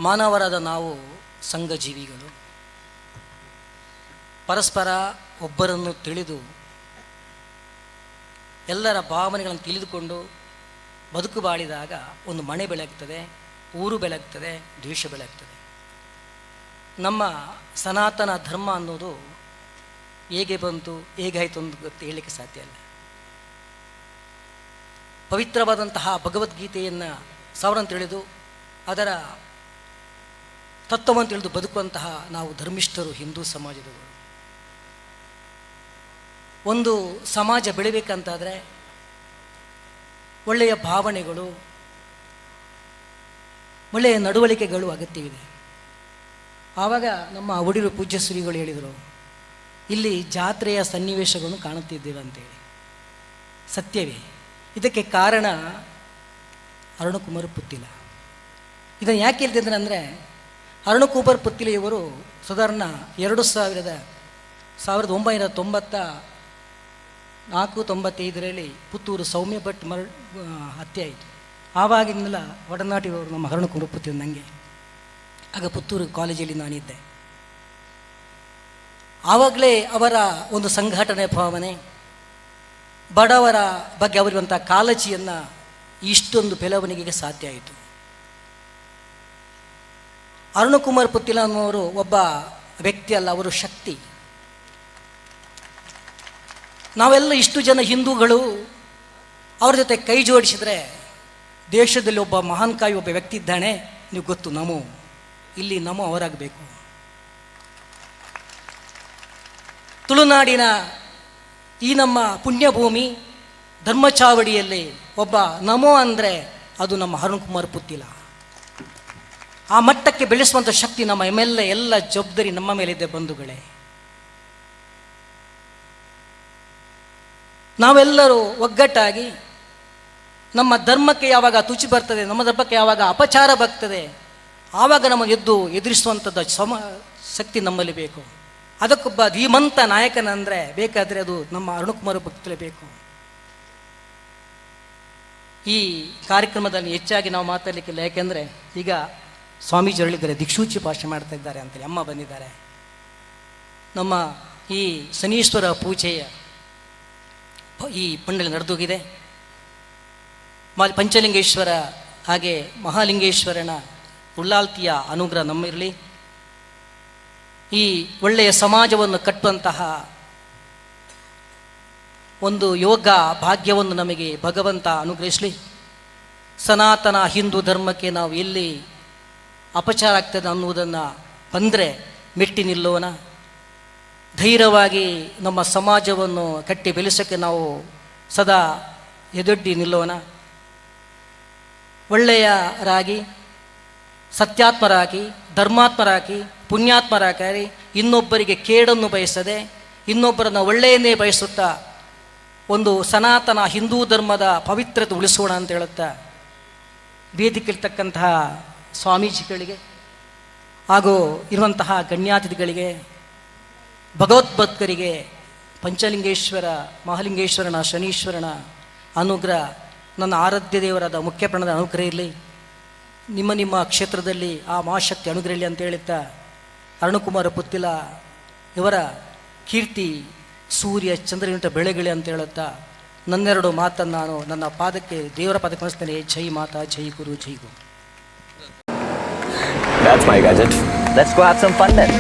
ಮಾನವರಾದ ನಾವು ಸಂಘಜೀವಿಗಳು. ಪರಸ್ಪರ ಒಬ್ಬರನ್ನು ತಿಳಿದು ಎಲ್ಲರ ಭಾವನೆಗಳನ್ನು ತಿಳಿದುಕೊಂಡು ಬದುಕು ಬಾಳಿದಾಗ ಒಂದು ಮನೆ ಬೆಳಗ್ತದೆ, ಊರು ಬೆಳಗ್ತದೆ, ದ್ವೇಷ ಬೆಳಗ್ತದೆ. ನಮ್ಮ ಸನಾತನ ಧರ್ಮ ಅನ್ನೋದು ಹೇಗೆ ಬಂತು, ಹೇಗಾಯಿತು ಅಂತ ಗೊತ್ತು ಹೇಳಲಿಕ್ಕೆ ಸಾಧ್ಯ ಇಲ್ಲ. ಪವಿತ್ರವಾದಂತಹ ಭಗವದ್ಗೀತೆಯನ್ನು ಸಾವಿರನ್ನು ತಿಳಿದು ಅದರ ತತ್ವವನ್ನು ತಿಳಿದು ಬದುಕುವಂತಹ ನಾವು ಧರ್ಮಿಷ್ಠರು, ಹಿಂದೂ ಸಮಾಜದವರು. ಒಂದು ಸಮಾಜ ಬೆಳಿಬೇಕಂತಾದರೆ ಒಳ್ಳೆಯ ಭಾವನೆಗಳು, ಒಳ್ಳೆಯ ನಡವಳಿಕೆಗಳು ಅಗತ್ಯವಿದೆ. ಆವಾಗ ನಮ್ಮ ಒಡಿರು ಪೂಜ್ಯ ಶ್ರೀಗಳು ಹೇಳಿದರು, ಇಲ್ಲಿ ಜಾತ್ರೆಯ ಸನ್ನಿವೇಶಗಳನ್ನು ಕಾಣುತ್ತಿದ್ದೇವೆ ಅಂತೇಳಿ. ಸತ್ಯವೇ. ಇದಕ್ಕೆ ಕಾರಣ ಅರುಣಕುಮಾರ್ ಪುತ್ತಿಲ. ಇದನ್ನು ಯಾಕೆ ಹೇಳ್ತಿದ್ದಾರೆ ಅಂದರೆ, ಅರುಣಕುಮಾರ್ ಪುತ್ತಿಲ ಇವರು ಸಾಧಾರಣ 1994-95 ಪುತ್ತೂರು ಸೌಮ್ಯ ಭಟ್ ಹತ್ಯೆ ಆಯಿತು. ಆವಾಗಿಂದಲ ಒಡನಾಟಿಯವರು ನಮ್ಮ ಅರುಣಕುಮಾರ್ ಪುತ್ತಿಲ ನನಗೆ. ಆಗ ಪುತ್ತೂರು ಕಾಲೇಜಲ್ಲಿ ನಾನಿದ್ದೆ. ಆವಾಗಲೇ ಅವರ ಒಂದು ಸಂಘಟನೆ ಭಾವನೆ, ಬಡವರ ಬಗ್ಗೆ ಅವರಿರುವಂಥ ಕಾಳಜಿಯನ್ನು ಇಷ್ಟೊಂದು ಬೆಳವಣಿಗೆಗೆ ಸಾಧ್ಯ ಆಯಿತು. ಅರುಣಕುಮಾರ್ ಪುತ್ತಿಲ ಅನ್ನೋರು ಒಬ್ಬ ವ್ಯಕ್ತಿ ಅಲ್ಲ, ಅವರು ಶಕ್ತಿ. ನಾವೆಲ್ಲ ಇಷ್ಟು ಜನ ಹಿಂದೂಗಳು ಅವ್ರ ಜೊತೆ ಕೈ ಜೋಡಿಸಿದರೆ ದೇಶದಲ್ಲಿ ಒಬ್ಬ ಮಹಾನ್ ಕಾಯಿ ಒಬ್ಬ ವ್ಯಕ್ತಿ ಇದ್ದಾನೆ, ನೀವು ಗೊತ್ತು, ನಮೋ. ಇಲ್ಲಿ ನಮೋ ಅವರಾಗಬೇಕು. ತುಳುನಾಡಿನ ಈ ನಮ್ಮ ಪುಣ್ಯಭೂಮಿ ಧರ್ಮಚಾವಡಿಯಲ್ಲಿ ಒಬ್ಬ ನಮೋ ಅಂದರೆ ಅದು ನಮ್ಮ ಅರುಣಕುಮಾರ್ ಪುತ್ತಿಲ. ಆ ಮಟ್ಟಕ್ಕೆ ಬೆಳೆಸುವಂಥ ಶಕ್ತಿ ನಮ್ಮ ಎಲ್ಲ ಜವಾಬ್ದಾರಿ ನಮ್ಮ ಮೇಲಿದೆ ಬಂಧುಗಳೇ. ನಾವೆಲ್ಲರೂ ಒಗ್ಗಟ್ಟಾಗಿ ನಮ್ಮ ಧರ್ಮಕ್ಕೆ ಯಾವಾಗ ತುಚಿ ಬರ್ತದೆ, ನಮ್ಮ ಧರ್ಮಕ್ಕೆ ಯಾವಾಗ ಅಪಚಾರ ಬರ್ತದೆ, ಆವಾಗ ನಮ್ಮನ್ನು ಎದುರಿಸುವಂಥದ್ದು ಶಕ್ತಿ ನಮ್ಮಲ್ಲಿ ಬೇಕು. ಅದಕ್ಕೊಬ್ಬ ಧೀಮಂತ ನಾಯಕನಂದರೆ ಬೇಕಾದರೆ ಅದು ನಮ್ಮ ಅರುಣಕುಮಾರ್ ಪುತ್ತಿಲ ಬೇಕು. ಈ ಕಾರ್ಯಕ್ರಮದಲ್ಲಿ ಹೆಚ್ಚಾಗಿ ನಾವು ಮಾತಾಡಲಿಕ್ಕಿಲ್ಲ, ಯಾಕೆಂದರೆ ಈಗ ಸ್ವಾಮೀಜಿ ಹೇಳಿದ್ದಾರೆ ದಿಕ್ಸೂಚಿ ಭಾಷೆ ಮಾಡ್ತಾ ಇದ್ದಾರೆ ಅಂತೇಳಿ. ಅಮ್ಮ ಬಂದಿದ್ದಾರೆ. ನಮ್ಮ ಈ ಶನೀಶ್ವರ ಪೂಜೆಯ ಈ ಪಂಡಲಿ ನಡೆದೋಗಿದೆ. ಪಂಚಲಿಂಗೇಶ್ವರ ಹಾಗೆ ಮಹಾಲಿಂಗೇಶ್ವರನ ಉಳ್ಳಾಲ್ತಿಯ ಅನುಗ್ರಹ ನಮ್ಮಿರಲಿ. ಈ ಒಳ್ಳೆಯ ಸಮಾಜವನ್ನು ಕಟ್ಟುವಂತಹ ಒಂದು ಯೋಗ ಭಾಗ್ಯವನ್ನು ನಮಗೆ ಭಗವಂತ ಅನುಗ್ರಹಿಸಲಿ. ಸನಾತನ ಹಿಂದೂ ಧರ್ಮಕ್ಕೆ ನಾವು ಎಲ್ಲಿ ಅಪಚಾರ ಆಗ್ತದೆ ಅನ್ನುವುದನ್ನು ಬಂದರೆ ಮೆಟ್ಟಿ ನಿಲ್ಲೋಣ. ಧೈರ್ಯವಾಗಿ ನಮ್ಮ ಸಮಾಜವನ್ನು ಕಟ್ಟಿ ಬೆಳೆಸೋಕ್ಕೆ ನಾವು ಸದಾ ಎದೊಡ್ಡಿ ನಿಲ್ಲೋಣ. ಒಳ್ಳೆಯರಾಗಿ, ಸತ್ಯಾತ್ಮರಾಗಿ, ಧರ್ಮಾತ್ಮರಾಗಿ, ಪುಣ್ಯಾತ್ಮರಾಗಿ, ಇನ್ನೊಬ್ಬರಿಗೆ ಕೇಡನ್ನು ಬಯಸದೆ ಇನ್ನೊಬ್ಬರನ್ನು ಒಳ್ಳೆಯನ್ನೇ ಬಯಸುತ್ತಾ ಒಂದು ಸನಾತನ ಹಿಂದೂ ಧರ್ಮದ ಪವಿತ್ರತೆ ಉಳಿಸೋಣ ಅಂತ ಹೇಳುತ್ತಾ, ವೇದಿಕೆಯಿರ್ತಕ್ಕಂತಹ ಸ್ವಾಮೀಜಿಗಳಿಗೆ ಹಾಗೂ ಇರುವಂತಹ ಗಣ್ಯಾತಿಥಿಗಳಿಗೆ, ಭಗವದ್ಭಕ್ತರಿಗೆ ಪಂಚಲಿಂಗೇಶ್ವರ ಮಹಾಲಿಂಗೇಶ್ವರನ ಶನೀಶ್ವರನ ಅನುಗ್ರಹ, ನನ್ನ ಆರಾಧ್ಯ ದೇವರಾದ ಮುಖ್ಯ ಪ್ರಾಣದ ಅನುಗ್ರಹ ಇರಲಿ. ನಿಮ್ಮ ಕ್ಷೇತ್ರದಲ್ಲಿ ಆ ಮಹಾಶಕ್ತಿ ಅನುಗ್ರಹ ಇರಲಿ ಅಂತ ಹೇಳುತ್ತಾ, ಅರುಣಕುಮಾರ ಪುತ್ತಿಲ ಇವರ ಕೀರ್ತಿ ಸೂರ್ಯ ಚಂದ್ರಗಿಂತ ಬೆಳಗಲಿ ಅಂತ ಹೇಳುತ್ತಾ ನನ್ನೆರಡು ಮಾತನ್ನು ನಾನು ನನ್ನ ಪಾದಕ್ಕೆ, ದೇವರ ಪಾದಕ್ಕೆ ಕಳಿಸ್ತೇನೆ. ಜೈ ಮಾತಾ, ಜೈ ಗುರು, ಜೈ ಗೋ. That's my gadget. Let's go have some fun then.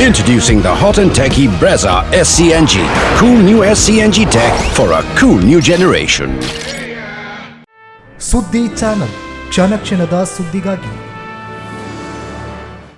Introducing the hot and techy Brezza SCNG. Cool new SCNG tech for a cool new generation. ಸುದ್ದಿ ಚಾನಲ್, ಕ್ಷಣ ಕ್ಷಣದ ಸುದ್ದಿಗಾಗಿ.